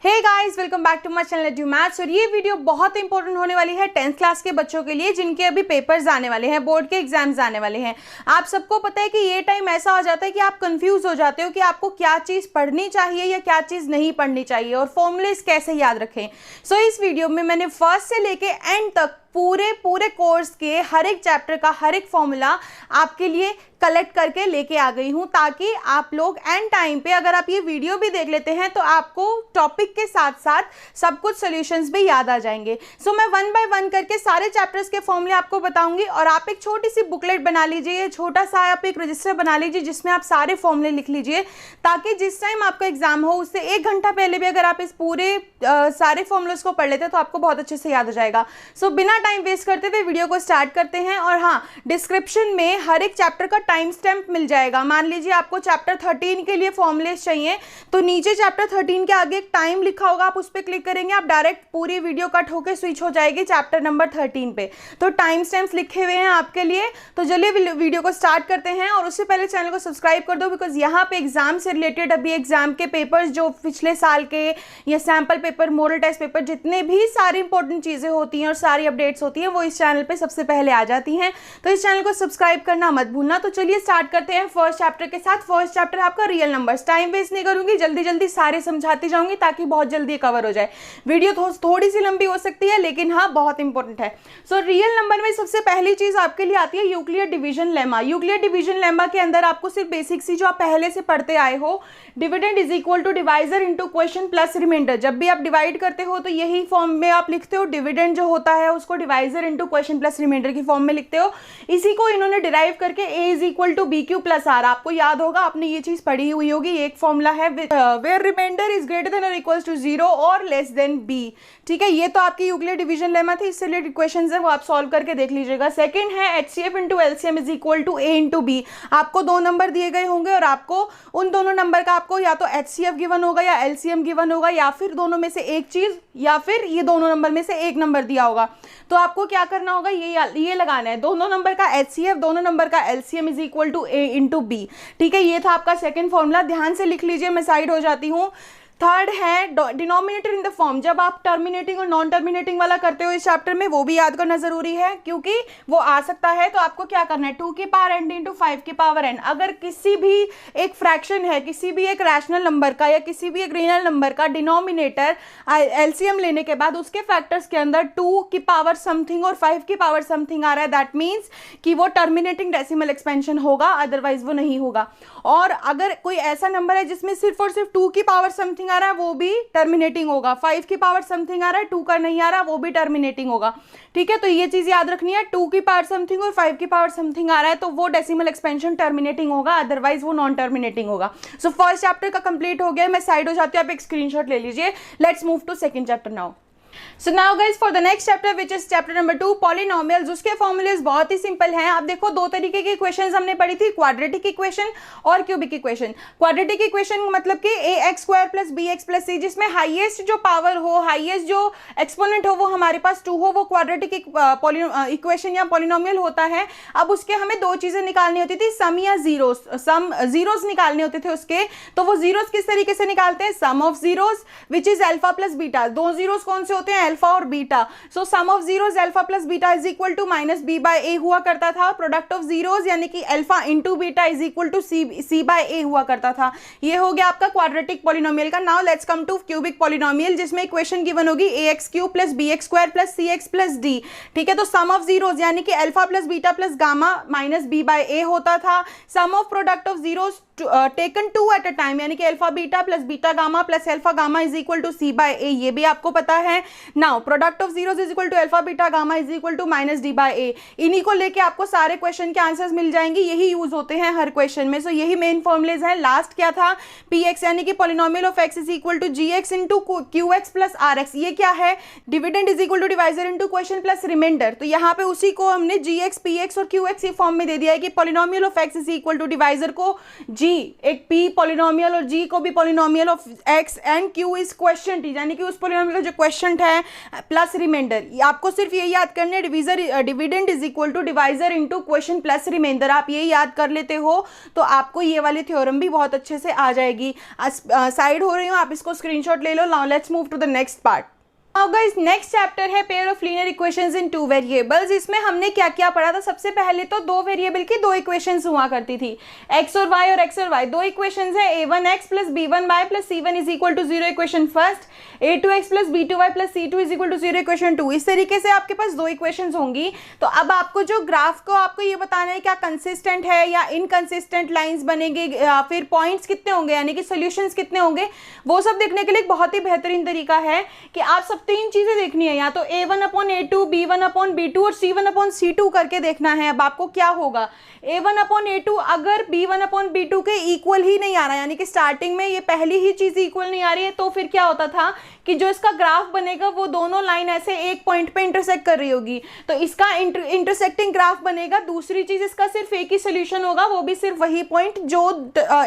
Hey guys, welcome back to my channel do maths. और ये video बहुत important होने वाली है 10th क्लास के बच्चों के लिए जिनके अभी पेपर्स आने वाले हैं, बोर्ड के एग्जाम्स आने वाले हैं। आप सबको पता है कि ये टाइम ऐसा हो जाता है कि आप कंफ्यूज हो जाते हो कि आपको क्या चीज़ पढ़नी चाहिए या क्या चीज़ नहीं पढ़नी चाहिए और फॉर्मूलेस कैसे याद रखें। सो इस वीडियो में मैंने फर्स्ट से लेके एंड तक पूरे कोर्स के हर एक चैप्टर का हर एक फॉर्मूला आपके लिए कलेक्ट करके लेके आ गई हूं, ताकि आप लोग एंड टाइम पे अगर आप ये वीडियो भी देख लेते हैं तो आपको टॉपिक के साथ साथ सब कुछ सॉल्यूशंस भी याद आ जाएंगे। सो मैं वन बाय वन करके सारे चैप्टर्स के फॉर्मूले आपको बताऊंगी और आप एक छोटी सी बुकलेट बना लीजिए, छोटा सा आप एक रजिस्टर बना लीजिए जिसमें आप सारे फॉर्मूले लिख लीजिए, ताकि जिस टाइम आपका एग्जाम हो उससे 1 घंटा पहले भी अगर आप इस पूरे सारे फॉर्मूलेस को पढ़ लेते हैं तो आपको बहुत अच्छे से याद हो जाएगा। सो बिना टाइम वेस्ट करते हुए वीडियो को स्टार्ट करते हैं। और हाँ, डिस्क्रिप्शन में हर एक चैप्टर का टाइम स्टैम्प मिल जाएगा। मान लीजिए आपको चैप्टर 13 के लिए फॉर्मूलेस चाहिए तो नीचे चैप्टर 13 के आगे एक टाइम लिखा होगा, आप उस पर क्लिक करेंगे, आप डायरेक्ट पूरी वीडियो कट होकर स्विच हो जाएगी चैप्टर नंबर 13 पे। तो टाइम स्टैम्प्स लिखे हुए हैं आपके लिए। तो चलिए वीडियो को स्टार्ट करते हैं। और उससे पहले चैनल को सब्सक्राइब कर दो, बिकॉज यहाँ पे एग्जाम से रिलेटेड अभी एग्जाम के पेपर्स जो पिछले साल के या sample paper, model test paper, जितने भी सारी इंपॉर्टेंट चीजें होती हैं और सारी अपडेट्स होती हैं वो इस चैनल पे सबसे पहले आ जाती हैं। तो इस चैनल को सब्सक्राइब करना मत भूलना। तो चलिए स्टार्ट करते हैं फर्स्ट चैप्टर के साथ। फर्स्ट चैप्टर आपका रियल नंबर्स। टाइम वेस्ट नहीं करूंगी, जल्दी जल्दी सारे समझाती जाऊंगी ताकि बहुत जल्दी कवर हो जाए। वीडियो थोड़ी सी लंबी हो सकती है लेकिन हाँ बहुत इंपॉर्टेंट है। सो रियल नंबर में सबसे पहली चीज आपके लिए आती है Euclid division lemma. Euclid division lemma के अंदर आपको सिर्फ बेसिक सी जो आप पहले से पढ़ते आए हो, dividend is equal to divisor into question plus remainder. जब भी आप डिवाइड करते हो तो यही फॉर्म में आप लिखते हो, डिविडेंड जो होता है उसको divisor into question plus reminder की फॉर्म में लिखते हो। इसी को इन्होंने डिराइव करके A is equal to B Q plus R, आपको याद होगा, आपने ये चीज पढ़ी हुई होगी। एक फॉर्मूला है where remainder is greater than और इक्वल्स टू 0 और लेस देन बी। ठीक है, ये तो आपकी यूक्लिड डिवीजन लेमा थी, इससे रिलेटेड क्वेश्चंस है वो आप सॉल्व करके देख लीजिएगा। सेकंड है HCF into LCM is equal to A into B. आपको 2 नंबर दिए गए होंगे और आपको उन दोनों नंबर का आपको या तो एचसीएफ गिवन होगा या एलसीएम गिवन होगा, या फिर दोनों में से एक चीज, या फिर ये दोनों नंबर में से एक नंबर दिया होगा। तो आपको क्या करना होगा, ये लगाना है, दोनों नंबर का एचसीएफ, दोनों नंबर का LCM is equal to A into B. ठीक है, ये था आपका सेकंड फॉर्मूला, ध्यान से लिख लीजिए, मैं साइड हो जाती हूँ। थर्ड है डिनोमिनेटर इन द फॉर्म। जब आप टर्मिनेटिंग और नॉन टर्मिनेटिंग वाला करते हो इस चैप्टर में, वो भी याद करना जरूरी है क्योंकि वो आ सकता है। तो आपको क्या करना है, 2 की पावर n इंटू 5 की पावर n। अगर किसी भी एक फ्रैक्शन है, किसी भी एक रैशनल नंबर का या किसी भी एक रियल नंबर का डिनोमिनेटर एलसीएम लेने के बाद उसके फैक्टर्स के अंदर 2 की पावर समथिंग और 5 की पावर समथिंग आ रहा है, दैट मीन्स कि वो टर्मिनेटिंग डेसिमल एक्सपेंशन होगा, अदरवाइज वो नहीं होगा। और अगर कोई ऐसा नंबर है जिसमें सिर्फ और सिर्फ 2 की पावर समथिंग आ रहा है, वो भी टर्मिनेटिंग होगा। 5 की पावर समथिंग आ रहा है, 2 का नहीं आ रहा, वो भी टर्मिनेटिंग होगा। ठीक है, तो ये चीज याद रखनी है, 2 की पावर समथिंग और 5 की पावर समथिंग आ रहा है तो वो डेसिमल एक्सपेंशन टर्मिनेटिंग होगा, अदरवाइज वो नॉन टर्मिनेटिंग होगा। सो फर्स्ट चैप्टर का कंप्लीट हो गया, मैं साइड हो जाती हूँ, आप एक स्क्रीनशॉट ले लीजिए। Let's move to second chapter now. So now guys for the next chapter which is chapter number 2 polynomials। उसके फॉर्मूलेज बहुत ही सिंपल हैं। आप देखो 2 तरीके के इक्वेशंस हमने पढ़ी थी, क्वाड्रेटिक इक्वेशन और क्यूबिक इक्वेशन। क्वाड्रेटिक इक्वेशन मतलब कि ax square plus bx plus c, जिसमें हाईएस्ट जो पावर हो, हाईएस्ट जो एक्सपोनेंट हो वो हमारे पास 2 हो, वो क्वाड्रेटिक इक्वेशन या पॉलिनोमियल होता है। अब उसके हमें 2 चीजें निकालनी होती थी, सम या जीरोस। सम जीरोस निकालने होते थे उसके, तो वो जीरोस किस तरीके से निकालते हैं, sum of zeros which is alpha plus beta. 2 zeros कौन से होते हैं, अल्फा और beta. So sum of zeros alpha plus beta is equal to minus B by A हुआ करता था। प्रोडक्ट ऑफ जीरोस यानी कि alpha into beta is equal to C by A हुआ करता था। ये हो गया आपका क्वाड्रेटिक पॉलिनोमियल का। Now let's come to cubic polynomial, जिसमें इक्वेशन गिवन होगी ax cube plus bx square plus cx plus d। ठीक है, तो सम ऑफ जीरोस यानी कि alpha plus beta plus gamma minus B by A होता था। Sum of product of zeros taken 2 at a time यानी कि alpha beta plus beta gamma plus alpha gamma is equal to C by A, ये भी आपको पता है। Now product of zeros is equal to alpha beta gamma is equal to minus D by A. इन्हीं को लेके आपको सारे क्वेश्चन के आंसर्स मिल जाएंगे, यही यूज होते हैं हर क्वेश्चन में। सो यही मेन फॉर्मुलेज है। लास्ट क्या था, px यानी कि polynomial of x is equal to gx into qx plus rx। ये क्या है, dividend is equal to divisor into question plus remainder. तो यहाँ पे उसी को हमने gx px और qx फॉर्म में दे दिया है कि polynomial of x is equal to divisor को g जी एक p पॉलिनोमियल और g को भी polynomial of x and q is question t, यानी कि उस पॉलिनोमियल का जो क्वेश्चन है प्लस रिमाइंडर। आपको सिर्फ ये याद करना है, dividend is equal to divisor into question plus remainder. आप ये याद कर लेते हो तो आपको ये वाली थ्योरम भी बहुत अच्छे से आ जाएगी। साइड हो रही हूँ, आप इसको स्क्रीनशॉट ले लो। Now let's move to the next part. Now guys, next chapter है pair of linear equations in two variables. इसमें हमने क्या क्या पढ़ा था? सबसे पहले तो दो वेरिएबल की दो इक्वेशंस हुआ करती थी, x और y और x और y। दो इक्वेशंस है a1x plus b1y plus c1 is equal to 0 equation first, a2x plus b2y plus c2 is equal to 0 equation 2। इस तरीके से आपके पास दो इक्वेशंस होंगी। तो अब आपको जो ग्राफ को आपको ये बताना है क्या कंसिस्टेंट है या इनकंसिस्टेंट लाइंस बनेंगे, फिर पॉइंट्स कितने होंगे यानी कि सोल्यूशंस कितने होंगे, वो सब देखने के लिए एक बहुत ही बेहतरीन तरीका है कि आप सब तीन चीजें देखनी है, या तो a1/a2, b1/b2 और c1/c2 करके देखना है। अब आपको क्या होगा, a1/a2 अगर b1/b2 के इक्वल ही नहीं आ रहा, यानी कि स्टार्टिंग में ये पहली ही चीज इक्वल नहीं आ रही है, तो फिर क्या होता था कि जो इसका ग्राफ बनेगा वो दोनों लाइन ऐसे एक पॉइंट पे इंटरसेक्ट कर रही होगी, तो इसका इंटरसेक्टिंग ग्राफ बनेगा। दूसरी चीज, इसका सिर्फ एक ही सोल्यूशन होगा, वो भी सिर्फ वही पॉइंट जो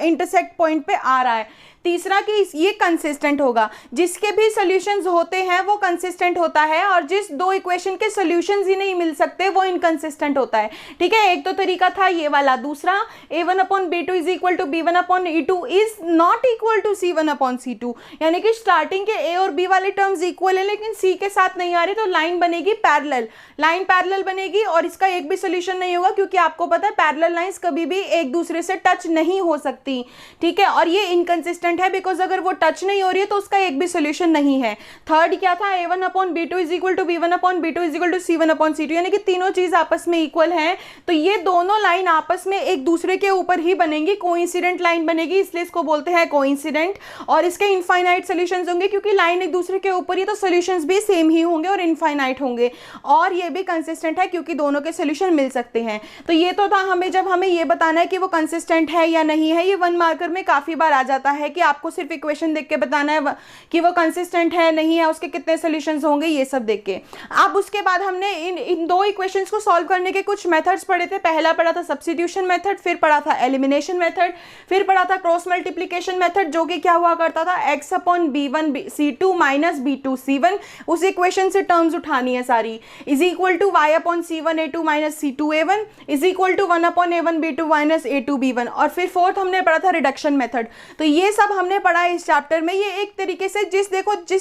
इंटरसेक्ट पॉइंट पे आ रहा है। तीसरा कि ये कंसिस्टेंट होगा, जिसके भी सॉल्यूशंस होते हैं वो कंसिस्टेंट होता है, और जिस दो इक्वेशन के सॉल्यूशंस ही नहीं मिल सकते वो इनकंसिस्टेंट होता है। ठीक है, एक तो तरीका था ये वाला। दूसरा a1/b2 is equal to b1/e2 is not equal to c1/c2, यानी कि स्टार्टिंग के a और b वाले टर्म्स इक्वल है लेकिन c के साथ नहीं आ रही, तो लाइन बनेगी पैरेलल, लाइन पैरेलल बनेगी और इसका एक भी सोल्यूशन नहीं होगा, क्योंकि आपको पता है पैरेलल लाइंस कभी भी एक दूसरे से टच नहीं हो सकती। ठीक है, और ये इनकंसिस्टेंट है बिकॉज अगर वो टच नहीं हो रही है तो उसका एक भी सोल्यूशन नहीं है। थर्ड क्या था, a1/b2 is equal to b1/b2 is equal to c1/c2, यानी कि तीनों चीज आपस में इक्वल है, तो ये दोनों लाइन आपस में एक दूसरे के ऊपर ही बनेगी, कोइंसिडेंट लाइन बनेगी, इसलिए इसको बोलते हैं कोइंसिडेंट। और इसके इनफाइनाइट सोल्यूशंस होंगे, क्योंकि लाइन एक दूसरे के ऊपर ही, तो सोल्यूशंस भी सेम ही होंगे और इनफाइनाइट होंगे। और ये भी कंसिस्टेंट है क्योंकि दोनों के सोल्यूशन मिल सकते हैं। तो ये तो था हमें, जब हमें ये बताना है कि वो कंसिस्टेंट है या नहीं है। ये 1 मार्कर में काफी बार आ जाता है कि आपको सिर्फ इक्वेशन देख के बताना है कि वो कंसिस्टेंट है नहीं है, उसके कितने सॉल्यूशंस होंगे, ये सब देख के। अब उसके बाद हमने इन दो इक्वेशंस को सॉल्व करने के कुछ मेथड्स पढ़े थे। पहला पढ़ा था सब्स्टिट्यूशन मेथड, फिर पढ़ा था एलिमिनेशन मेथड, फिर पढ़ा था क्रॉस मल्टीप्लिकेशन मेथड, जो कि क्या हुआ करता था x/b1c2 माइनस b2c1। उस इक्वेशन से टर्म्स उठानी है सारी, is equal to y/c1a2 minus c2a1 is equal to 1/a1b2 minus a2b1। और फिर फोर्थ हमने पढ़ा था रिडक्शन मेथड। तो ये सब हमने पढ़ा है इस चैप्टर में। ये एक तरीके से जिस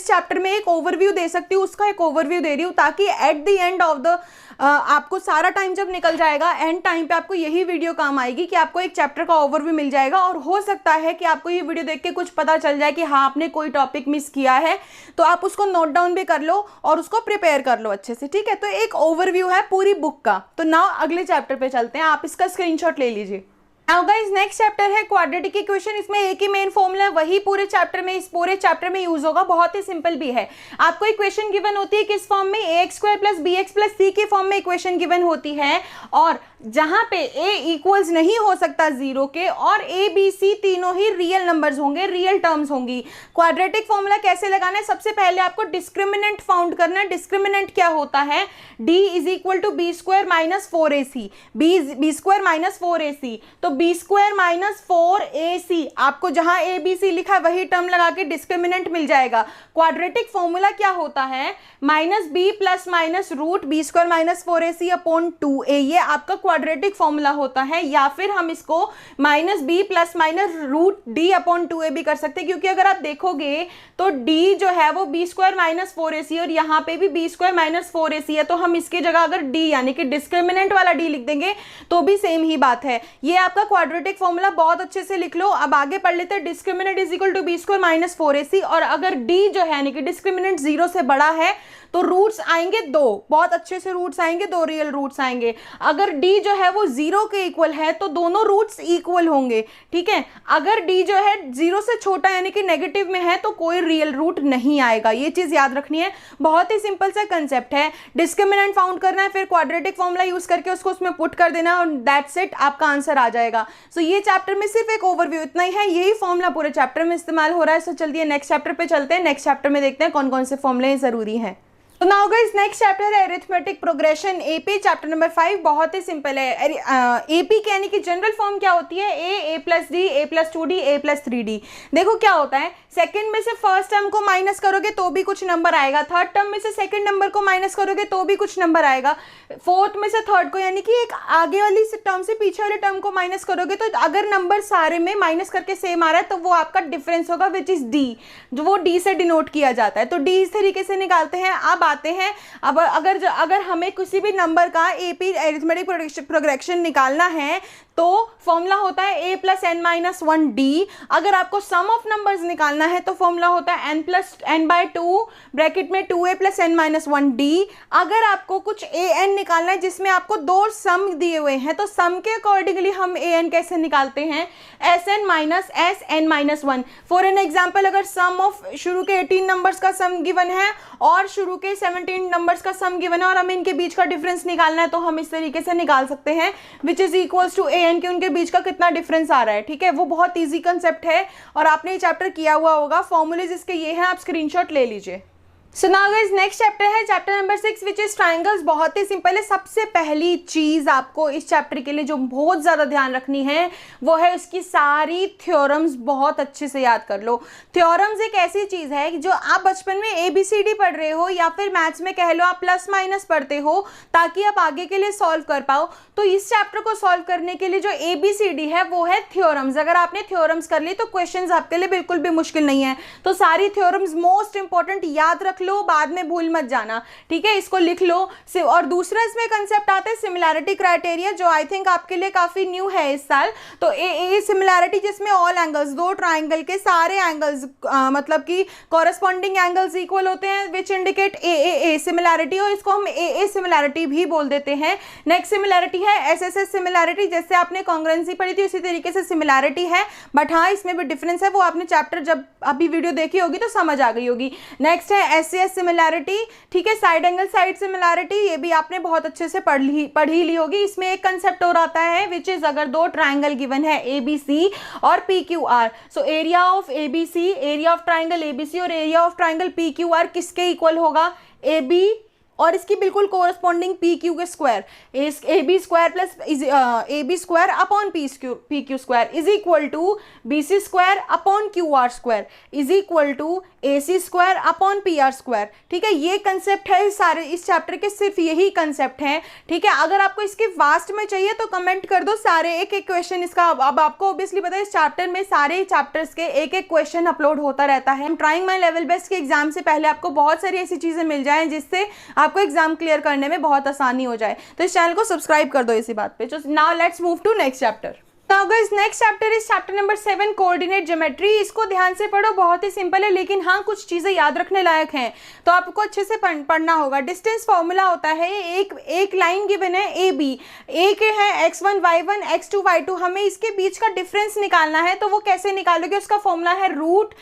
चैप्टर में एक ओवरव्यू दे सकती हूँ उसका एक ओवरव्यू दे रही हूँ, ताकि at the end of the आपको सारा टाइम जब निकल जाएगा, एंड टाइम पे आपको यही वीडियो काम आएगी कि आपको एक चैप्टर का ओवरव्यू मिल जाएगा। और हो सकता है कि आपको ये वीडियो देख के कुछ पता चल जाए कि हाँ आपने कोई टॉपिक मिस किया है, तो आप उसको नोट डाउन भी कर लो और उसको प्रिपेयर कर लो अच्छे से। ठीक है, तो एक ओवरव्यू है पूरी बुक का। तो नाउ अगले चैप्टर पे चलते हैं, आप इसका स्क्रीनशॉट ले लीजिए। नाउ गाइस, नेक्स्ट चैप्टर है क्वाड्रेटिक इक्वेशन। इसमें एक ही मेन फॉर्मूला है, वही पूरे चैप्टर में, इस पूरे चैप्टर में यूज होगा। बहुत ही सिंपल भी है। आपको इक्वेशन गिवन होती है किस फॉर्म में, ax² plus bx plus c के फॉर्म में इक्वेशन गिवन होती है, और जहां पे a इक्वल्स नहीं हो सकता 0 के, और a b c तीनों ही रियल नंबर्स होंगे, रियल टर्म्स होंगी। क्वाड्रेटिक फॉर्मूला कैसे लगाना है, सबसे पहले आपको डिस्क्रिमिनेंट फाउंड करना है। डिस्क्रिमिनेंट क्या होता है, d is equal to b² minus 4ac, b² minus 4ac, तो b² माइनस 4ac, आपको जहां a b c लिखा है वही टर्म लगा के डिस्क्रिमिनेंट मिल जाएगा। क्वाड्रेटिक फॉर्मूला क्या होता है, minus b plus minus root b² minus 4ac upon 2a, ये आपका क्वाड्रेटिक फॉर्मूला होता है। या फिर हम इसको minus b plus minus root d upon 2a भी कर सकते हैं, क्योंकि अगर आप देखोगे तो d जो है वो b² माइनस 4ac और यहाँ पे भी b² माइनस 4ac है, तो हम इसकी जगह अगर d यानी कि डिस्क्रिमिनेंट वाला d लिख देंगे तो भी सेम ही बात है। ये आपका क्वाड्रेटिक फॉर्मूला बहुत अच्छे से लिख लो। अब आगे पढ़ लेते हैं। Discriminant is equal to b² minus 4ac, और अगर d जो है यानी कि डिस्क्रिमिनेंट 0 से बड़ा है तो रूट्स आएंगे 2, बहुत अच्छे से रूट्स आएंगे, 2 रियल रूट्स आएंगे। अगर d जो है वो 0 के इक्वल है तो दोनों रूट्स इक्वल होंगे। ठीक है, अगर d जो है 0 से छोटा यानी कि नेगेटिव में है तो कोई रियल रूट नहीं आएगा। ये चीज याद रखनी है, बहुत ही सिंपल सा कंसेप्ट है। डिस्क्रिमिनेंट फाउंड करना है, फिर क्वाड्रेटिक फॉर्मूला यूज करके उसको उसमें पुट कर देना, और दैट्स इट, आपका आंसर आ जाएगा। सो ये चैप्टर में सिर्फ एक ओवरव्यू इतना ही है, यही फॉर्मूला पूरे चैप्टर में इस्तेमाल हो रहा है। सो चलिए नेक्स्ट चैप्टर पे चलते हैं। नेक्स्ट चैप्टर में देखते हैं कौन कौन से फॉर्मूले जरूरी हैं। तो नाउ गाइस नेक्स्ट चैप्टर है arithmetic progression AP, chapter number 5। बहुत ही सिंपल है। एपी के यानी कि जनरल फॉर्म क्या होती है, ए प्लस डी, ए प्लस 2d, ए प्लस 3d। देखो क्या होता है, सेकंड में से फर्स्ट टर्म को माइनस करोगे तो भी कुछ नंबर आएगा, थर्ड टर्म में से सेकंड नंबर को माइनस करोगे तो भी कुछ नंबर आएगा, फोर्थ में से थर्ड को यानी कि एक आगे वाली टर्म से पीछे वाले टर्म को माइनस करोगे तो अगर नंबर सारे में माइनस करके सेम आ रहा है तो वो आपका डिफरेंस होगा, विच इज डी, जो वो डी से डिनोट किया जाता है। तो डी इस तरीके से निकालते हैं। अब आते हैं, अब अगर हमें किसी भी नंबर का एपी अरिथमेटिक प्रोग्रेशन निकालना है तो फॉर्मूला होता है a plus N minus 1d। अगर आपको सम ऑफ नंबर्स निकालना है तो फॉर्मूला होता है n plus n by 2 bracket में 2a plus N minus 1d। अगर आपको कुछ an निकालना है जिसमें आपको दो सम दिए हुए हैं तो सम के अकॉर्डिंगली हम an कैसे निकालते हैं, sn minus sn minus 1। For an example, अगर सम ऑफ शुरू के 18 नंबर्स का सम गिवन है और शुरू के 17 नंबर्स का सम गिवन है और हमें इनके बीच का डिफरेंस निकालना है तो हम इस तरीके से निकाल सकते हैं, which is equals to an कि उनके बीच का कितना डिफरेंस आ रहा है। ठीक है, वो बहुत इजी कंसेप्ट है और आपने ये चैप्टर किया हुआ होगा। फॉर्मूलेज इसके ये हैं, आप स्क्रीनशॉट ले लीजिए। So now guys next chapter है chapter number 6 which is triangles. बहुत ही सिंपल है। सबसे पहली चीज आपको इस चैप्टर के लिए जो बहुत ज्यादा ध्यान रखनी है वो है उसकी सारी थ्योरम्स बहुत अच्छे से याद कर लो। थ्योरम्स एक ऐसी चीज है कि जो आप बचपन में ABCD पढ़ रहे हो या फिर मैथ्स में कह लो आप प्लस माइनस पढ़ते हो ताकि आप आगे के लिए सॉल्व कर पाओ, तो इस चैप्टर को सॉल्व करने के लिए जो ABCD है वो है थ्योरम्स। अगर आपने थ्योरम्स कर ली तो क्वेश्चंस आपके लिए बिल्कुल भी मुश्किल नहीं है। तो सारी थ्योरम्स मोस्ट इंपॉर्टेंट याद रख लो, बाद में भूल मत जाना। ठीक है, इसको लिख लो। और दूसरा इसमें कंसेप्ट आता है सिमिलैरिटी क्राइटेरिया, जो आई थिंक आपके लिए काफी न्यू है इस साल। तो ए सिमिलैरिटी जिसमें ऑल एंगल्स, दो ट्राइंगल के सारे एंगल्स मतलब कि कॉरेस्पॉन्डिंग एंगल्स इक्वल होते हैं, विच इंडिकेट ए सिमिलैरिटी, और इसको हम ए सिमिलैरिटी भी बोल देते हैं। नेक्स्ट सिमिलैरिटी है SSS सिमिलैरिटी। जैसे आपने कॉन्ग्रुएंसी पढ़ी थी उसी तरीके से सिमिलैरिटी है, बट हाँ इसमें भी डिफरेंस है, वो आपने चैप्टर जब अभी वीडियो देखी होगी तो समझ आ गई होगी। नेक्स्ट है SCS सिमिलैरिटी। ठीक है, साइड एंगल साइड सिमिलैरिटी, ये भी आपने बहुत अच्छे से पढ़ ही ली होगी। इसमें एक कंसेप्ट और आता है विच इज अगर दो ट्राइंगल गिवन है ABC और PQR, so area of ABC, area of triangle ABC और एरिया ऑफ ट्राइंगल PQR किसके इक्वल होगा, AB और इसकी बिल्कुल कोरस्पॉन्डिंग PQ के square, AB square plus AB square upon PQ square is equal to BC square upon QR square is equal to AC square upon PR square. ठीक है, ये concept है सारे इस चैप्टर के, सिर्फ यही कंसेप्ट है। ठीक है, अगर आपको इसके वास्ट में चाहिए तो कमेंट कर दो सारे एक एक क्वेश्चन इसका। अब आपको ऑब्वियसली पता है इस चैप्टर में सारे चैप्टर्स के एक एक क्वेश्चन अपलोड होता रहता है। ट्राइंग माई लेवल बेस्ट के एग्जाम से पहले आपको बहुत सारी ऐसी चीजें मिल जाएं जिससे आपको एग्जाम क्लियर करने में बहुत आसानी हो जाए। तो इस चैनल को सब्सक्राइब कर दो इसी बात पे। Now let's move to next chapter. Now guys next chapter is chapter number 7 coordinate geometry. इसको ध्यान से पढ़ो, बहुत ही सिंपल है लेकिन हाँ कुछ चीजें याद रखने लायक हैं, तो आपको अच्छे से पढ़ना होगा। डिस्टेंस फॉर्मूला होता है, एक लाइन गिवन है AB, एक है x1 y1 x2 y2, हमें इसके बीच का डिफरेंस निकालना है। तो वो कैसे निकालोगे, उसका फॉर्मूला है रूट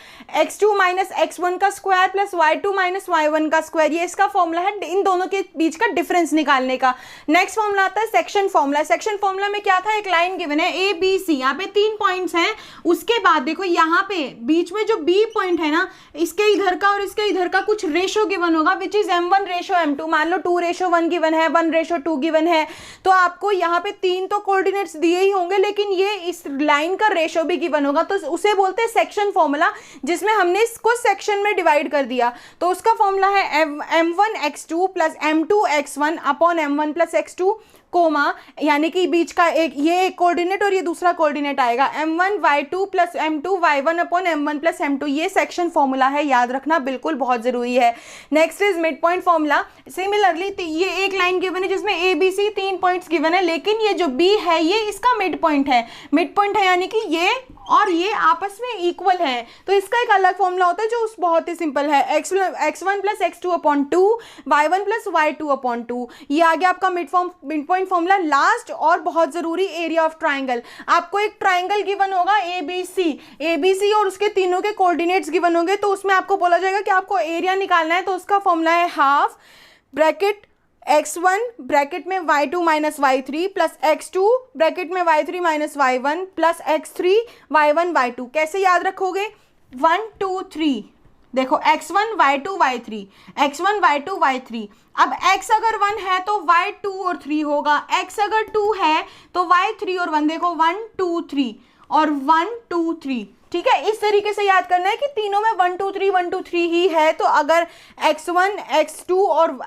x2 माइनस x1 का square plus y2 minus y1 का स्क्वायर। ये इसका फॉर्मूला है इन दोनों के बीच का डिफरेंस निकालने का। नेक्स्ट फॉर्मूला आता है सेक्शन फॉर्मूला। सेक्शन फॉर्मूला में क्या था, एक लाइन गिवन है ABC, यहाँ पे 3 पॉइंट्स हैं। उसके बाद देखो यहाँ पे बीच में जो B पॉइंट है ना, इसके इधर का और इसके इधर का कुछ रेशो गिवन होगा which is M1 ratio M2। मान लो 2:1 गिवन है, 1:2 गिवन है, तो आपको यहाँ पे 3 तो कोऑर्डिनेट्स दिए ही होंगे लेकिन ये इस लाइन का रेशो भी गिवन होगा, तो उसे बोलते हैं सेक्शन फॉर्मूला, जिसमें हमने इसको सेक्शन में डिवाइड कर दिया। तो उसका फॉर्मूला है M1x2 plus M2x1 upon M1 plus x2 coma, यानी कि बीच का ये एक कोऑर्डिनेट और ये दूसरा कोऑर्डिनेट आएगा M1 y2 plus M2 y1 upon M1 plus M2। ये सेक्शन फॉर्मूला है, याद रखना बिल्कुल बहुत जरूरी है। Next is mid point formula. Similarly ये एक लाइन गिवन है जिसमें ABC 3 पॉइंट्स गिवन है, लेकिन ये जो B है ये इसका मिड पॉइंट है। मिड पॉइंट है यानी कि ये और ये आपस में इक्वल है, तो इसका एक अलग फॉर्मूला होता है जो बहुत ही सिंपल है, x1 plus x2 upon 2 y1 plus y2 upon 2। ये आ गया आपका मिड पॉइंट फॉर्मूला। लास्ट और बहुत जरूरी, एरिया ऑफ ट्राइंगल। आपको एक ट्राइंगल गिवन होगा ABC और उसके तीनों के कोऑर्डिनेट्स गिवन होंगे, तो उसमें आपको बोला जाएगा कि आपको एरिया निकालना है। तो उसका फॉर्मूला है हाफ ब्रैकेट x1 ब्रैकेट में y2 minus y3 plus x2 bracket में y3 minus y1 plus x3 y1 y2। कैसे याद रखोगे, 1 2 3 देखो x1 y2 y3, x1 y2 y3। अब x अगर 1 है तो y 2 और 3 होगा, x अगर 2 है तो y 3 और 1। देखो 1 2 3 और 1 2 3, ठीक है। इस तरीके से याद करना है कि तीनों में 1 2 3 1 2 3 ही है। तो अगर x1 x2 और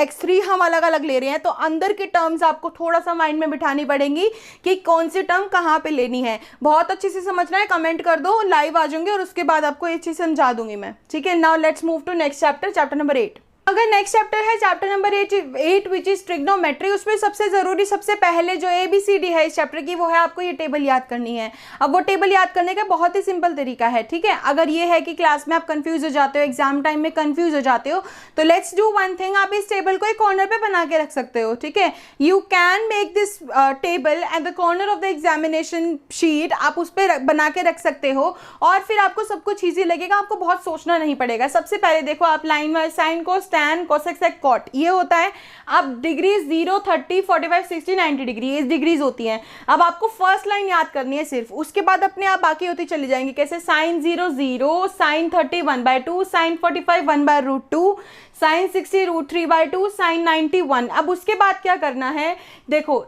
x3 हम अलग अलग ले रहे हैं तो अंदर की टर्म्स आपको थोड़ा सा माइंड में बिठानी पड़ेंगी कि कौन सी टर्म कहाँ पे लेनी है। बहुत अच्छे से समझना है, कमेंट कर दो, लाइव आ जाऊंगी और उसके बाद आपको ये चीज़ समझा दूंगी मैं, ठीक है। Now let's move to next chapter, chapter number 8। अगर नेक्स्ट चैप्टर है chapter number 8 which is trigonometry. उसमें सबसे जरूरी, सबसे पहले जो ABCD है इस चैप्टर की वो है आपको ये टेबल याद करनी है। अब वो टेबल याद करने का बहुत ही सिंपल तरीका है, ठीक है। अगर ये है कि क्लास में आप कंफ्यूज हो जाते हो, एग्जाम टाइम में कंफ्यूज हो जाते हो, तो लेट्स डू वन थिंग, आप इस टेबल को एक कॉर्नर पे बना के रख सकते हो, ठीक है। You can make this table at the corner of the examination sheet, आप उस पर बना के रख सकते हो और फिर आपको सब कुछ ईजी लगेगा, आपको बहुत सोचना नहीं पड़ेगा। सबसे पहले देखो आप लाइन वाइज साइन को टैन कोसेक सेक कॉट ये होता है। अब डिग्रीज 0 30 45 60 90 डिग्री ये डिग्रीज होती हैं। अब आपको फर्स्ट लाइन याद करनी है सिर्फ, उसके बाद अपने आप बाकी होती चली जाएंगी। कैसे? Sine 0 0, sine 30 1/2, sine 45 1/√2, sine 60 √3/2, sine 90 1। अब उसके बाद क्या करना है, देखो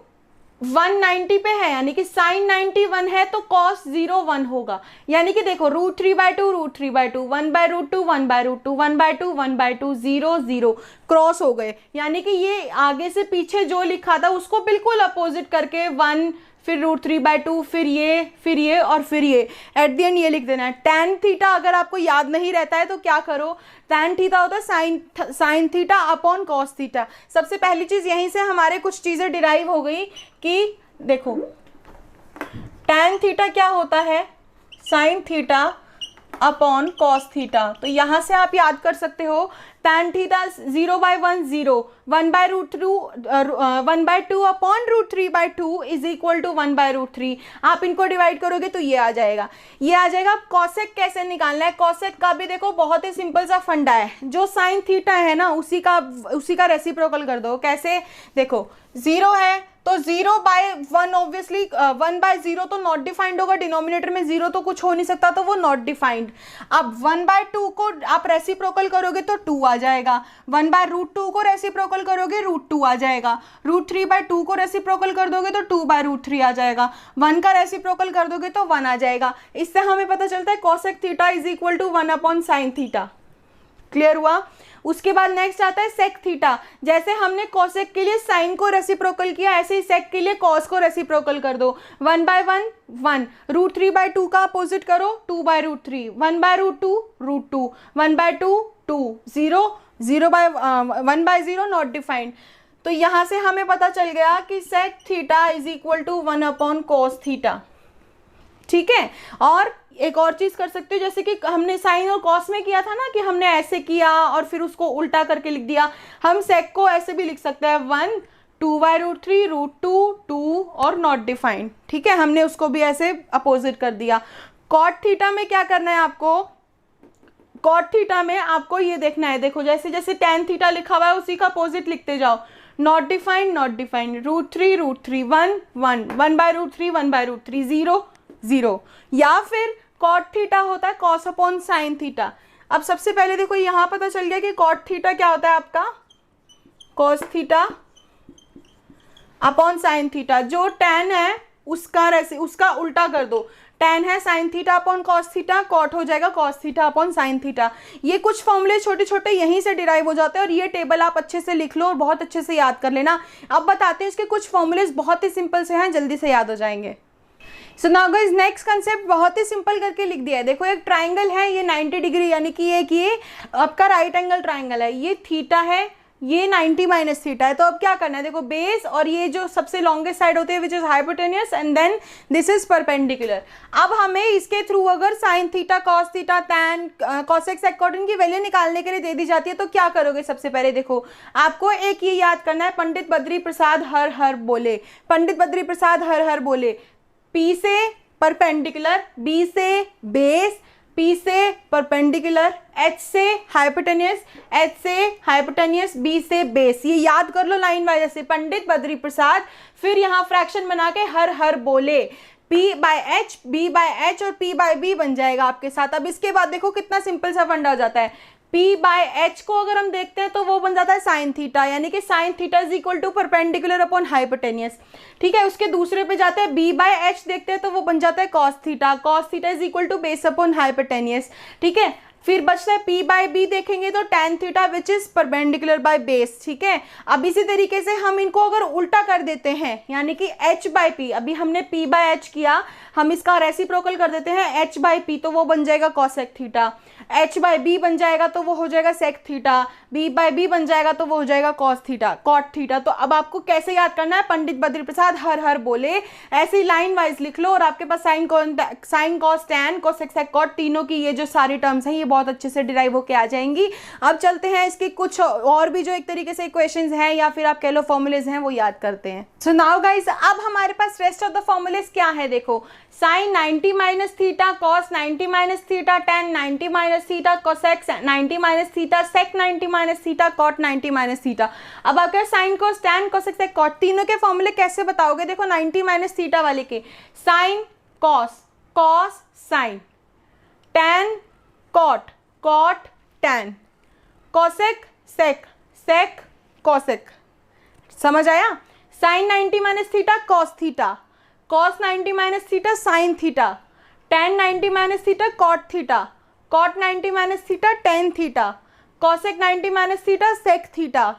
190 पे है यानी कि साइन 91 है तो कॉस 0 1 होगा। यानी कि देखो √3/2 √3/2 1/√2 1/√2 1/2 1/2 0 0 क्रॉस हो गए। यानी कि ये आगे से पीछे जो लिखा था उसको बिल्कुल अपोजिट करके 1 फिर √3/2 फिर ये और फिर ये एट द एंड ये लिख देना है। टैन थीटा अगर आपको याद नहीं रहता है तो क्या करो, टैन थीटा होता है sine theta upon cos theta. सबसे पहली चीज यहीं से हमारे कुछ चीजें डिराइव हो गई कि देखो टैन थीटा क्या होता है, sine theta upon cos theta. तो यहां से आप याद कर सकते हो tan theta 0/1 0, 1/2 upon √3/2 is equal to 1/√3। आप इनको डिवाइड करोगे तो ये आ जाएगा, ये आ जाएगा। कॉसेक कैसे निकालना है, कॉसेक का भी देखो बहुत ही सिंपल सा फंडा है। जो साइन थीटा है ना उसी का रेसिप्रोकल कर दो। कैसे? देखो 0 है तो 0/1 ऑब्वियसली 1/0 तो नॉट डिफाइंड होगा, डिनोमिनेटर में 0 तो कुछ हो नहीं सकता तो वो नॉट डिफाइंड। अब 1/2 को आप रेसिप्रोकल करोगे तो 2 आ जाएगा, 1/√2 को रेसिप्रोकल करोगे √2 आ जाएगा, √3/2 को रेसिप्रोकल कर दोगे तो 2/√3 आ जाएगा, 1 का रेसिप्रोकल कर दोगे तो 1 आ जाएगा। इससे हमें पता चलता है cosec theta is equal to 1 upon sine theta. Clear हुआ? उसके बाद नेक्स्ट आता है सेक थीटा। जैसे हमने कोसेक के लिए साइन को रेसिप्रोकल किया ऐसे ही सेक के लिए कॉस को रेसिप्रोकल कर दो। 1/1 1, √3/2 का अपोजिट करो 2/√3, 1/√2 √2, 1/2 2, 0 1/0 नॉट डिफाइंड। तो यहां से हमें पता चल गया कि sec theta is equal to 1 upon cos theta, ठीक है। और एक और चीज कर सकते हो, जैसे कि हमने साइन और कॉस में किया था ना कि हमने ऐसे किया और फिर उसको उल्टा करके लिख दिया, हम सेक को ऐसे भी लिख सकते हैं 1 2/√3 √2 2 और नॉट डिफाइंड, ठीक है। हमने उसको भी ऐसे अपोजिट कर दिया। कॉट थीटा में क्या करना है आपको, कॉट थीटा में आपको ये देखना है, देखो जैसे जैसे टैन थीटा लिखा हुआ है उसी का अपोजिट लिखते जाओ। Not defined √3 √3 1 1 1/√3 1/√3 0 0। या फिर कॉट थीटा होता है कॉस अपॉन साइन थीटा। अब सबसे पहले देखो यहां पता चल गया कि कॉट थीटा क्या होता है आपका, cos theta upon sine theta. जो टैन है उसका उल्टा कर दो, टैन है sine theta upon cos theta, cot हो जाएगा cos theta upon sine theta. ये कुछ फॉर्मूले छोटे छोटे यहीं से डिराइव हो जाते हैं और ये टेबल आप अच्छे से लिख लो और बहुत अच्छे से याद कर लेना। अब बताते हैं इसके कुछ फॉर्मूले, बहुत ही सिंपल से हैं, जल्दी से याद हो जाएंगे। सो नाउ गाइस नेक्स्ट कंसेप्ट बहुत ही सिंपल करके लिख दिया है। देखो एक ट्राइंगल है, ये 90 डिग्री यानी कि ये आपका राइट एंगल ट्राइंगल है, ये थीटा है, ये 90 माइनस थीटा है। तो अब क्या करना है, देखो बेस और ये जो सबसे लॉन्गेस्ट साइड होती है which is hypotenuse and then this is perpendicular. अब हमें इसके थ्रू अगर sine theta cos theta tan cosec sec cot की वैल्यू निकालने के लिए दे दी जाती है तो क्या करोगे, सबसे पहले देखो आपको एक ये याद करना है, पंडित बद्री प्रसाद हर हर बोले, पंडित बद्री प्रसाद हर हर बोले। P से परपेंडिकुलर, B से बेस, P से परपेंडिकुलर, H से हाइपोटेनियस, H से हाइपोटेनियस, B से बेस। ये याद कर लो लाइन वाइज ऐसे, पंडित बद्री प्रसाद, फिर यहाँ फ्रैक्शन बना के हर हर बोले। P/H, B/H और P/B बन जाएगा आपके साथ। अब इसके बाद देखो कितना सिंपल सा फंडा हो जाता है। P/H को अगर हम देखते हैं तो वो बन जाता है साइन थीटा, यानी कि sine theta is equal to perpendicular upon hypotenuse. ठीक है, उसके दूसरे पे जाते हैं B/H देखते हैं तो वो बन जाता है cos theta, cos theta is equal to base upon hypotenuse. ठीक है, फिर बचता है P/B देखेंगे तो tan theta which is perpendicular by base. ठीक है, अब इसी तरीके से हम इनको अगर उल्टा कर देते हैं, यानी कि H/P, अभी हमने P/H किया, हम इसका रेसिप्रोकल कर देते हैं H/P, तो वो बन जाएगा कॉसेक थीटा। H/B बन जाएगा तो वो हो जाएगा सेक थीटा, B/B बन जाएगा तो वो हो जाएगा कॉस थीटा, कॉट थीटा। तो अब आपको कैसे याद करना है, पंडित बद्री प्रसाद हर हर बोले ऐसे ही लाइन वाइज लिख लो, और आपके पास sine cos tan cosec sec cot तीनों की ये जो सारी टर्म्स हैं ये बहुत अच्छे से डिराइव होके आ जाएंगी। अब चलते हैं इसके कुछ और भी जो एक तरीके से इक्वेशंस हैं या फिर आप कह लो फॉर्मूलेज हैं वो याद करते हैं। सो नाउ गाइज, अब हमारे पास रेस्ट ऑफ द फॉर्मूलेज क्या है, देखो sine 90 minus theta, cos 90 minus theta, tan 90 minus theta, cosec 90 minus theta, sec 90 minus theta, cot 90 minus theta. अब अगर sine cos tan cosec sec cot तीनों के फॉर्मूले कैसे बताओगे, देखो 90 माइनस थीटा वाले के sine cos, cos sine, tan cot, cot tan, cosec sec, sec cosec. समझ आया? Sine 90 minus theta cos theta, cos 90 minus theta sine theta, tan 90 minus theta cot theta, cot 90 minus theta tan theta, cosec 90 minus theta sec theta,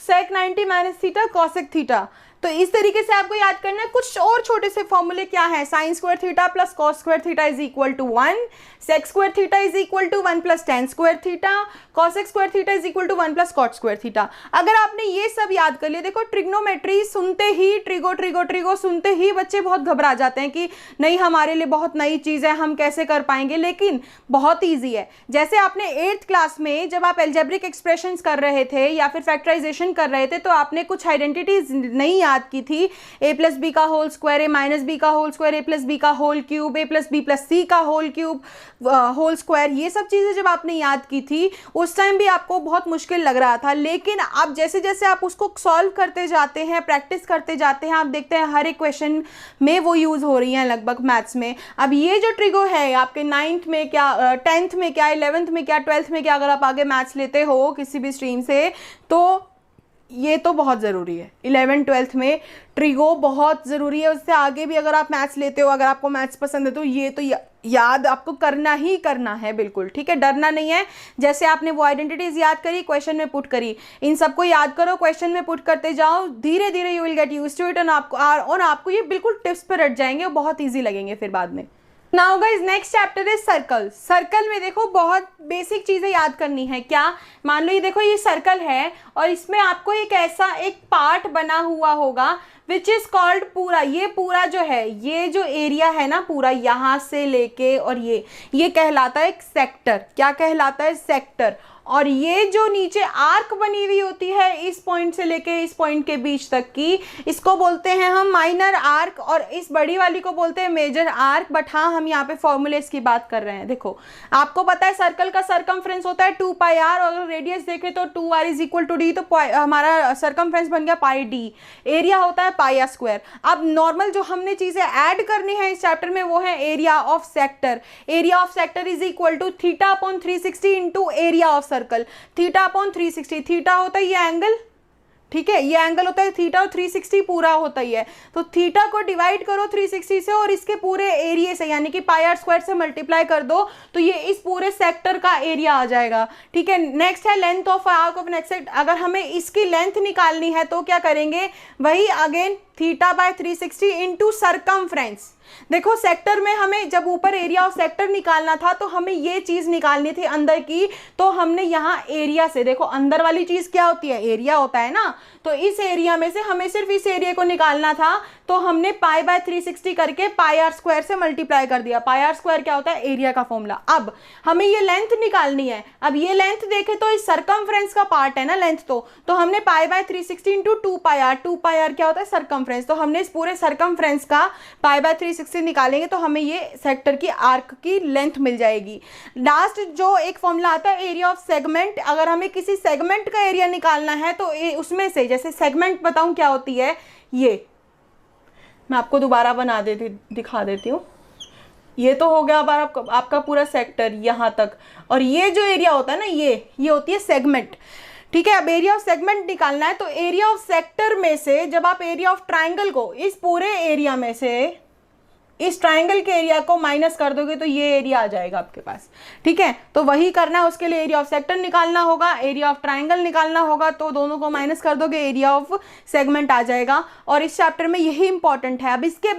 sec 90 minus theta cosec theta. तो इस तरीके से आपको याद करना है। कुछ और छोटे से फॉर्मूले क्या है, sine square theta plus cos square theta is equal to 1, sec square theta is equal to 1 plus tan square theta, cosec square theta is equal to 1 plus cot square theta. अगर आपने ये सब याद कर लिया, देखो ट्रिग्नोमेट्री सुनते ही trigo trigo trigo सुनते ही बच्चे बहुत घबरा जाते हैं कि नहीं हमारे लिए बहुत नई चीज़ है, हम कैसे कर पाएंगे, लेकिन बहुत ईजी है। जैसे आपने 8th क्लास में जब आप एल्जेब्रिक एक्सप्रेशंस कर रहे थे या फिर फैक्टराइजेशन कर रहे थे तो आपने कुछ आइडेंटिटीज नहीं याद की थी, a प्लस बी का whole square, a minus B का whole square, a plus B का whole cube, a plus B plus C का होल क्यूब होल स्क्वायर। ये सब चीज़ें जब आपने याद की थी उस टाइम भी आपको बहुत मुश्किल लग रहा था, लेकिन आप जैसे जैसे आप उसको सॉल्व करते जाते हैं, प्रैक्टिस करते जाते हैं, आप देखते हैं हर एक क्वेश्चन में वो यूज़ हो रही हैं लगभग मैथ्स में। अब ये जो ट्रिगो है आपके 9th में क्या, 10th में क्या, 11th में क्या, 12th में क्या, अगर आप आगे मैथ्स लेते हो किसी भी स्ट्रीम से तो ये तो बहुत ज़रूरी है। 11th 12th में ट्रिगो बहुत ज़रूरी है। उससे आगे भी अगर आप मैथ्स लेते हो, अगर आपको मैथ्स पसंद है तो ये तो याद आपको करना ही करना है, बिल्कुल ठीक है, डरना नहीं है। जैसे आपने वो आइडेंटिटीज़ याद करी, क्वेश्चन में पुट करी, इन सबको याद करो, क्वेश्चन में पुट करते जाओ, धीरे धीरे you will get used to it, और आपको ये बिल्कुल टिप्स पर रट जाएंगे, बहुत ईजी लगेंगे फिर बाद में। Now guys next chapter is circle. Circle में देखो बहुत बेसिक चीज़ें याद करनी है। क्या, मान लो ये देखो ये सर्कल है और इसमें आपको एक ऐसा एक पार्ट बना हुआ होगा विच इज़ कॉल्ड, ये पूरा जो है, ये जो एरिया है ना पूरा यहाँ से लेके और ये कहलाता है एक सेक्टर। क्या कहलाता है? सेक्टर। और ये जो नीचे आर्क बनी हुई होती है इस पॉइंट से लेके इस पॉइंट के बीच तक की, इसको बोलते हैं हम माइनर आर्क, और इस बड़ी वाली को बोलते हैं मेजर आर्क। बट हाँ, हम यहाँ पे फॉर्मूलेस की बात कर रहे हैं। देखो आपको पता है सर्कल का सरकमफ्रेंस होता है 2πr, और अगर रेडियस देखें तो 2r is equal to D, तो हमारा सरकमफ्रेंस बन गया πd। एरिया होता है पाई स्क्वायर। अब नॉर्मल जो हमने चीज़ें ऐड करनी है इस चैप्टर में वो है area of sector. Area of sector is equal to theta upon 360 into area of circle. Theta upon 360, theta होता है ये एंगल, ठीक है, ये एंगल होता है थीटा, और 360 पूरा होता ही है। तो थीटा को डिवाइड करो 360 से और इसके पूरे एरिया से, यानी कि पाई आर स्क्वायर से मल्टीप्लाई कर दो, तो ये इस पूरे सेक्टर का एरिया आ जाएगा। ठीक है, नेक्स्ट है length of arc of next sector. अगर हमें इसकी लेंथ निकालनी है तो क्या करेंगे, वही again theta by 360 into circumference. देखो सेक्टर में हमें जब ऊपर एरिया ऑफ सेक्टर निकालना था तो हमें ये चीज निकालनी थी अंदर की, तो हमने यहाँ एरिया से, देखो अंदर वाली चीज क्या होती है, एरिया होता है ना, तो इस एरिया में से हमें सिर्फ इस एरिया को निकालना था, तो हमने पाई बाय 360 करके पाई आर स्क्वायर से मल्टीप्लाई कर दिया। पाई आर स्क्वायर क्या होता है, एरिया का फॉर्मूला। अब हमें ये लेंथ निकालनी है। अब ये लेंथ देखे तो इस सरकमफ्रेंस का पार्ट है ना लेंथ, तो हमने पाई बाय 360 इंटू 2πr क्या होता है, सरकमफ्रेंस। तो हमने इस पूरे सरकमफ्रेंस का पाई बाय 360 निकालेंगे तो हमें ये सेक्टर की आर्क की लेंथ मिल जाएगी। लास्ट जो एक फॉर्मूला आता है एरिया ऑफ सेगमेंट। अगर हमें किसी सेगमेंट का एरिया निकालना है तो उसमें से, जैसे सेगमेंट बताऊं क्या होती है, ये मैं आपको दोबारा दिखा देती हूँ। ये तो हो गया अब आपका पूरा सेक्टर यहाँ तक, और ये जो एरिया होता है ना, ये होती है सेगमेंट। ठीक है, अब एरिया ऑफ सेगमेंट निकालना है, तो एरिया ऑफ सेक्टर में से जब आप एरिया ऑफ ट्राइंगल को इस पूरे एरिया में से इस ट्राइंगल के एरिया को माइनस कर दोगे तो ये एरिया आ जाएगा आपके पास। ठीक है, तो वही करना है, उसके लिए एरिया ऑफ सेक्टर निकालना होगा, एरिया ऑफ ट्राइंगल निकालना होगा, तो दोनों को माइनस कर दोगे, एरिया ऑफ सेगमेंट आ जाएगा। और इस चैप्टर में यही इंपॉर्टेंट है। अब इसके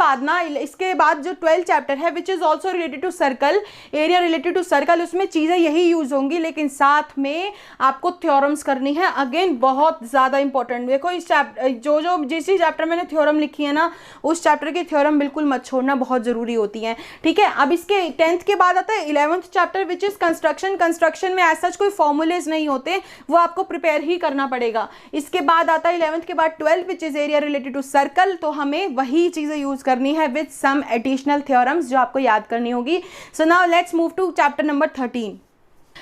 बाद जो 12th चैप्टर है which is also related to circle, area related to circle, उसमें चीज़ें यही यूज होंगी, लेकिन साथ में आपको थ्योरम्स करनी है। अगेन बहुत ज़्यादा इंपॉर्टेंट। देखो इस चैप्टर जिस चैप्टर मैंने थ्योरम लिखी है ना, उस चैप्टर की थ्योरम बिल्कुल मत छोड़ना, बहुत जरूरी होती हैं। ठीक है, अब इसके 10th के बाद आता है 11th chapter which is construction. Construction में ऐसा कोई फॉर्मूलेज नहीं होते, वो आपको प्रिपेयर ही करना पड़ेगा। इसके बाद आता है 11th के बाद 12 which is area related to circle, तो हमें वही चीजें यूज करनी है विद सम एडिशनल थ्योरम्स जो आपको याद करनी होगी। So now let's move to chapter number 13।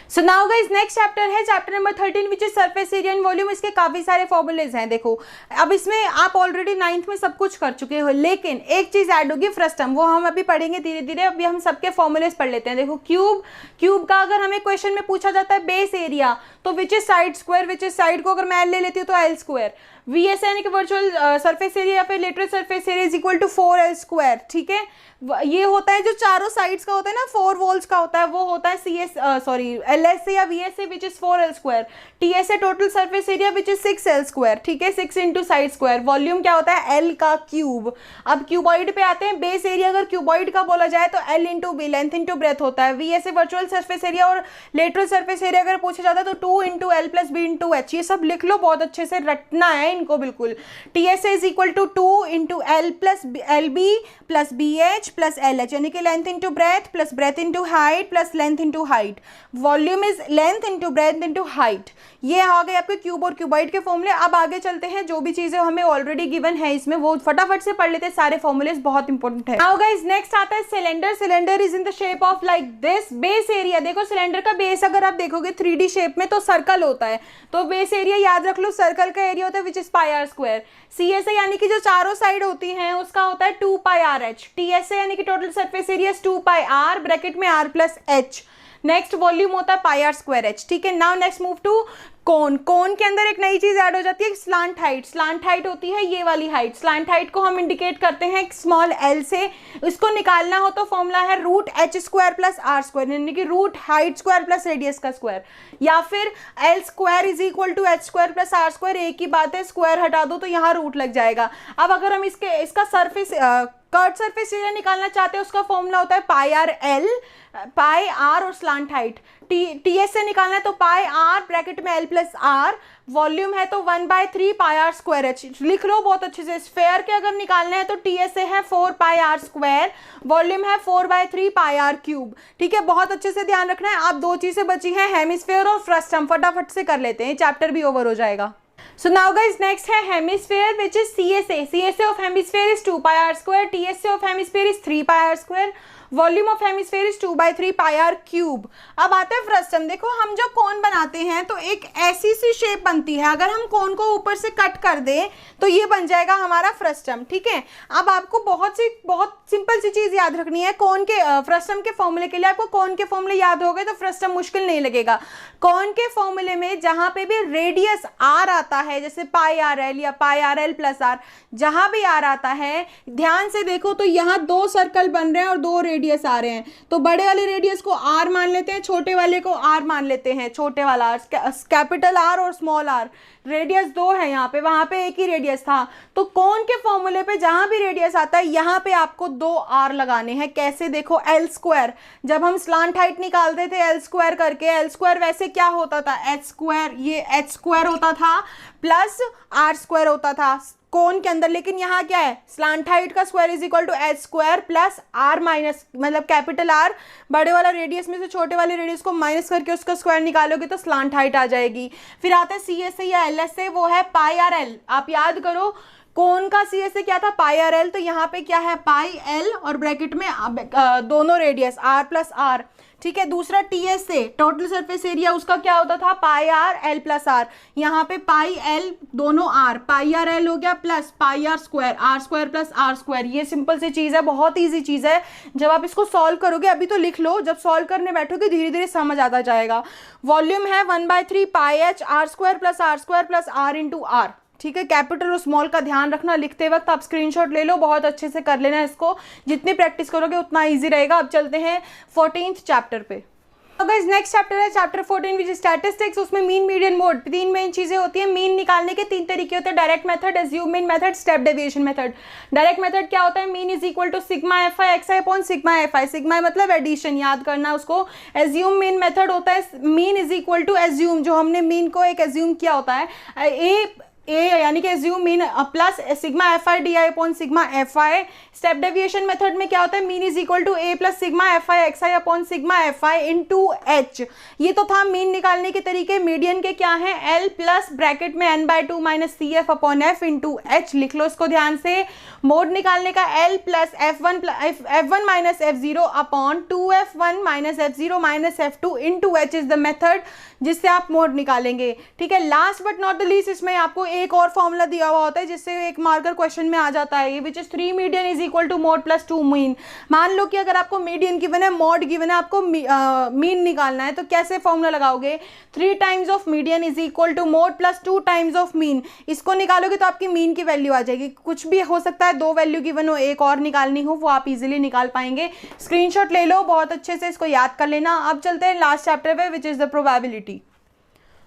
So now guys next chapter है chapter number 13 which is surface area and volume. इसके काफी सारे फॉर्मूलेज हैं। देखो अब इसमें आप ऑलरेडी 9th में सब कुछ कर चुके हो, लेकिन एक चीज ऐड होगी, फ्रस्टम, वो हम अभी पढ़ेंगे धीरे धीरे। अभी हम सबके फॉर्मूलेज पढ़ लेते हैं। देखो क्यूब का अगर हमें क्वेश्चन में पूछा जाता है बेस एरिया, तो which is side square, which is side को अगर मैं एल ले लेती हूँ तो एल स्क्वायर, VS यानी कि वर्चुअल सरफेस एरिया या फिर lateral surface area is equal to 4L square. ठीक है, ये होता है जो चारों साइड्स का होता है ना, 4 वॉल्स का होता है, वो होता है LS से या VS से which is 4L square. TS है total surface area which is 6L square. ठीक है, 6 इंटू साइड स्क्वायर। वॉल्यूम क्या होता है, L का क्यूब। अब क्यूबॉइड पे आते हैं। बेस एरिया अगर क्यूबॉइड का बोला जाए तो L into B, length into breadth होता है। VS है वर्चुअल सरफेस एरिया, और लेटरल सरफेस एरिया अगर पूछा जाता है तो 2 into L plus B into H. ये सब लिख लो, बहुत अच्छे से रटना है इनको बिल्कुल। TS is equal to 2 into L plus LB plus BH plus LH, यानी कि length into breadth plus breadth into height plus length into height. Volume is length into breadth into height. ये आ गए आपके क्यूब और cuboid के फॉर्मूले। अब आगे चलते हैं, जो भी चीजें हमें ऑलरेडी गिवन है इसमें वो फटाफट से पढ़ लेते हैं, सारे फॉर्मूलेज बहुत इंपॉर्टेंट है। नाउ गाइस नेक्स्ट आता है cylinder. Cylinder is in the shape of like this. Base area, देखो सिलेंडर का बेस अगर आप देखोगे 3D शेप में तो सर्कल होता है, तो बेस एरिया याद रख लो, सर्कल का एरिया होता है which is pi R square. CSA यानी कि जो चारों साइड होती हैं उसका होता है 2 पाई आर एच। TSA यानी कि total surface area 2 pi R bracket में r plus H. Next volume होता है पाई आर स्क्वायर एच। ठीक है, now next move to cone के अंदर एक नई चीज ऐड हो जाती है, स्लांट हाइट। स्लांट हाइट होती है ये वाली हाइट। स्लांट हाइट को हम इंडिकेट करते हैं स्मॉल l से। इसको निकालना हो तो फॉर्मूला है root H square plus R square, यानी कि root height square plus radius का स्क्वायर, या फिर L square is equal to H square plus R square. एक ही बात है, स्क्वायर हटा दो तो यहाँ रूट लग जाएगा। अब अगर हम इसका सरफेस कर्व सरफेस एरिया निकालना चाहते हैं, उसका फॉर्मूला होता है pi R L, pi are और स्लांट हाइट। TS से निकालना है तो पाई आर ब्रैकेट में L प्लस आर। वॉल्यूम है तो 1/3 पाई आर स्क्वायर एच। लिख लो बहुत अच्छे से। स्फेयर के अगर निकालना है तो TS है 4 पाई आर स्क्वायर, वॉल्यूम है 4/3 पाई आर क्यूब। ठीक है, बहुत अच्छे से ध्यान रखना है। अब 2 चीजें बची हैं, हेमिस्फेयर और फ्रस्टम। फटाफट से कर लेते हैं, चैप्टर भी ओवर हो जाएगा। So now guys next है hemisphere which is CSA. CSA of hemisphere is 2 pi r square. TSA of hemisphere is 3 pi r square. Volume of hemisphere is 2/3 pi R cube. अब आता है frustum. देखो हम जब कोन बनाते हैं तो एक ऐसी सी शेप बनती है, अगर हम कोन को ऊपर से कट कर दें तो ये बन जाएगा हमारा फ्रस्टम। ठीक है, अब आपको बहुत सिंपल सी चीज याद रखनी है। कोन के फ्रस्टम के फॉर्मूले के लिए आपको कोन के फॉर्मूले याद हो गए तो फ्रस्टम मुश्किल नहीं लगेगा। कोन के फॉर्मूले में जहां पे भी रेडियस आर आता है, जैसे पाई आर एल या पाई आर एल प्लस आर, जहां भी आर आता है ध्यान से देखो तो यहाँ 2 सर्कल बन रहे हैं और 2 रेडियस आ रहे हैं, तो बड़े वाले रेडियस को आर मान लेते हैं, छोटे वाले को आर मान लेते हैं। छोटे वाला आर, कैपिटल आर और स्मॉल आर। रेडियस 2 है यहाँ पे, वहां पे एक ही रेडियस था। तो कोन के फॉर्मूले पे जहां भी रेडियस आता है यहाँ पे आपको 2 आर लगाने हैं। कैसे, देखो एल स्क्वायर, जब हम स्लांट हाइट निकालते थे एल स्क्वायर करके, एल स्क्वायर वैसे क्या होता था, एच स्क्वायर, ये एच स्क्वायर होता था प्लस आर स्क्वायर होता था कोन के अंदर। लेकिन यहाँ क्या है, स्लांट हाइट का square is equal to H square plus R minus, मतलब कैपिटल आर बड़े वाला रेडियस में से छोटे वाले रेडियस को माइनस करके उसका स्क्वायर निकालोगे तो स्लांट हाइट आ जाएगी। फिर आता है CSA या LSA, वो है पाई आर एल। आप याद करो कोन का सी से क्या था, पाई आर एल, तो यहाँ पे क्या है पाई एल और ब्रैकेट में दोनों रेडियस आर प्लस आर, ठीक है। दूसरा टी एस से टोटल सरफेस एरिया उसका क्या होता था, pi R L plus R, यहाँ पे पाई एल दोनों आर, पाई आर एल हो गया plus pi R square plus R square. ये सिंपल सी चीज़ है, बहुत ईजी चीज़ है। जब आप इसको सॉल्व करोगे, अभी तो लिख लो, जब सॉल्व करने बैठोगे धीरे धीरे समझ आता जाएगा। वॉल्यूम है 1/3 pi H R square plus R into R, ठीक है। कैपिटल और स्मॉल का ध्यान रखना, लिखते वक्त आप स्क्रीनशॉट ले लो, बहुत अच्छे से कर लेना इसको, जितनी प्रैक्टिस करोगे उतना इजी रहेगा। अब चलते हैं 14th चैप्टर पे। तो गाइस नेक्स्ट चैप्टर है चैप्टर 14 विच इज स्टैटिस्टिक्स। उसमें मीन मीडियन मोड, तीन मेन चीजें होती हैं। मीन निकालने के तीन तरीके होते हैं, direct method, assume mean method, step deviation method. Direct method क्या होता है, mean is equal to sigma F I X I upon sigma F I, sigma मतलब एडिशन, याद करना उसको। एज्यूम मीन मेथड होता है mean is equal to assume, जो हमने मीन को एक एज्यूम किया होता है ए यानी कि assume mean plus sigma F I D I upon sigma F I. Step deviation method में क्या होता है, mean is equal to A plus sigma F I X I upon sigma F I into H. ये तो था mean निकालने के तरीके। मीडियन के क्या है, एल प्लस ब्रैकेट में n/2 minus C F upon F into H, लिख लो इसको ध्यान से। मोड निकालने का L plus f1 minus f0 upon 2f1 minus f0 minus f2 into H is the method जिससे आप मोड निकालेंगे, ठीक है। Last but not the least, इसमें आपको एक और फॉर्मूला दिया हुआ होता है जिससे एक मार्कर क्वेश्चन में आ जाता है, which is 3 median is equal to mode plus 2 mean. मान लो कि अगर आपको मीडियन गिवन है, मोड गिवन है, आपको मीन निकालना है, तो कैसे फॉर्मूला लगाओगे, 3 times of median is equal to mode plus 2 times of mean. इसको निकालोगे तो आपकी मीन की वैल्यू आ जाएगी। कुछ भी हो सकता है, 2 वैल्यू गिवन हो, एक और निकालनी हो, वो आप इजिली निकाल पाएंगे। स्क्रीनशॉट ले लो, बहुत अच्छे से इसको याद कर लेना। अब चलते हैं लास्ट चैप्टर पे which is the probability.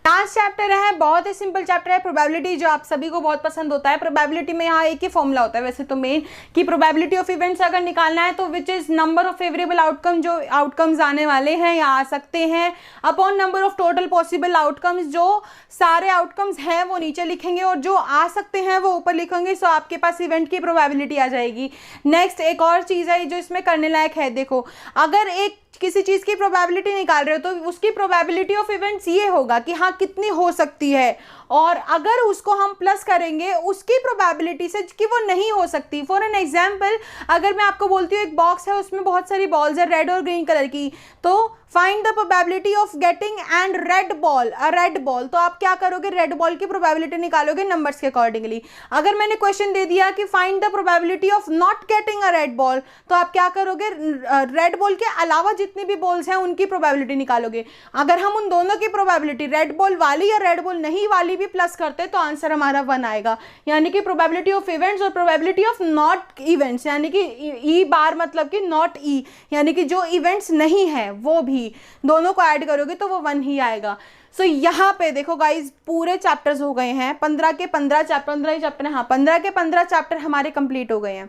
Last chapter है, बहुत ही सिंपल चैप्टर है, प्रोबेबिलिटी, जो आप सभी को बहुत पसंद होता है। प्रोबेबिलिटी में यहाँ एक ही फॉर्मूला होता है वैसे तो मेन, कि प्रोबेबिलिटी ऑफ इवेंट्स अगर निकालना है तो which is number of favourable outcome, जो आउटकम्स आने वाले हैं या आ सकते हैं, upon number of total possible outcomes. जो सारे आउटकम्स हैं वो नीचे लिखेंगे और जो आ सकते हैं वो ऊपर लिखेंगे, सो आपके पास इवेंट की प्रोबेबिलिटी आ जाएगी। नेक्स्ट एक और चीज़ है जो इसमें करने लायक है, देखो अगर एक किसी चीज़ की प्रोबेबिलिटी निकाल रहे हो तो उसकी प्रोबेबिलिटी ऑफ इवेंट्स ये होगा कि हाँ कितनी हो सकती है, और अगर उसको हम प्लस करेंगे उसकी प्रोबेबिलिटी से कि वो नहीं हो सकती। फॉर एन एग्जाम्पल, अगर मैं आपको बोलती हूँ एक बॉक्स है, उसमें बहुत सारी बॉल्स है रेड और ग्रीन कलर की, तो find the probability of getting and red ball, a red ball, तो आप क्या करोगे, रेड बॉल की प्रोबेबिलिटी निकालोगे नंबर्स के अकॉर्डिंगली। अगर मैंने क्वेश्चन दे दिया कि find the probability of not getting a red ball, तो आप क्या करोगे, रेड बॉल के अलावा जितनी भी बॉल्स हैं उनकी प्रोबेबिलिटी निकालोगे। अगर हम उन दोनों की प्रोबेबिलिटी, रेड बॉल वाली या रेड बॉल नहीं वाली भी प्लस करते तो आंसर हमारा 1 आएगा। यानी कि प्रोबेबिलिटी ऑफ इवेंट्स और प्रोबेबिलिटी ऑफ नॉट इवेंट्स, यानी कि ई बार मतलब कि नॉट ई, यानी कि जो इवेंट्स नहीं है वो भी, दोनों को ऐड करोगे तो वो 1 ही आएगा। सो यहाँ पे देखो गाइज, पूरे चैप्टर्स हो गए हैं, 15 के 15 चैप्टर, 15 ही चैप्टर, हाँ 15 के 15 चैप्टर हमारे कंप्लीट हो गए हैं।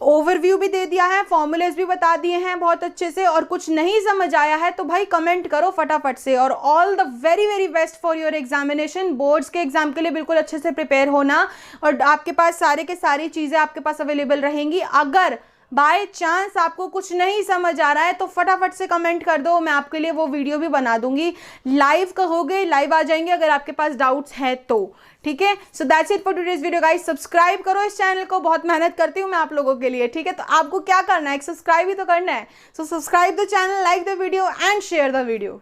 ओवरव्यू भी दे दिया है, फॉर्मूलेज भी बता दिए हैं बहुत अच्छे से, और कुछ नहीं समझ आया है तो भाई कमेंट करो फटाफट से। और all the very very best for your examination. Boards के एग्जाम के लिए बिल्कुल अच्छे से प्रिपेयर होना, और आपके पास सारे के सारी चीज़ें आपके पास अवेलेबल रहेंगी। अगर बाय चांस आपको कुछ नहीं समझ आ रहा है तो फटाफट से कमेंट कर दो, मैं आपके लिए वो वीडियो भी बना दूंगी। लाइव कहोगे, लाइव आ जाएंगे अगर आपके पास डाउट्स हैं तो, ठीक है। So that's it for today's video guys. Subscribe करो इस चैनल को, बहुत मेहनत करती हूँ मैं आप लोगों के लिए, ठीक है। तो आपको क्या करना है, एक सब्सक्राइब ही तो करना है। So subscribe the channel, like the video and share the video.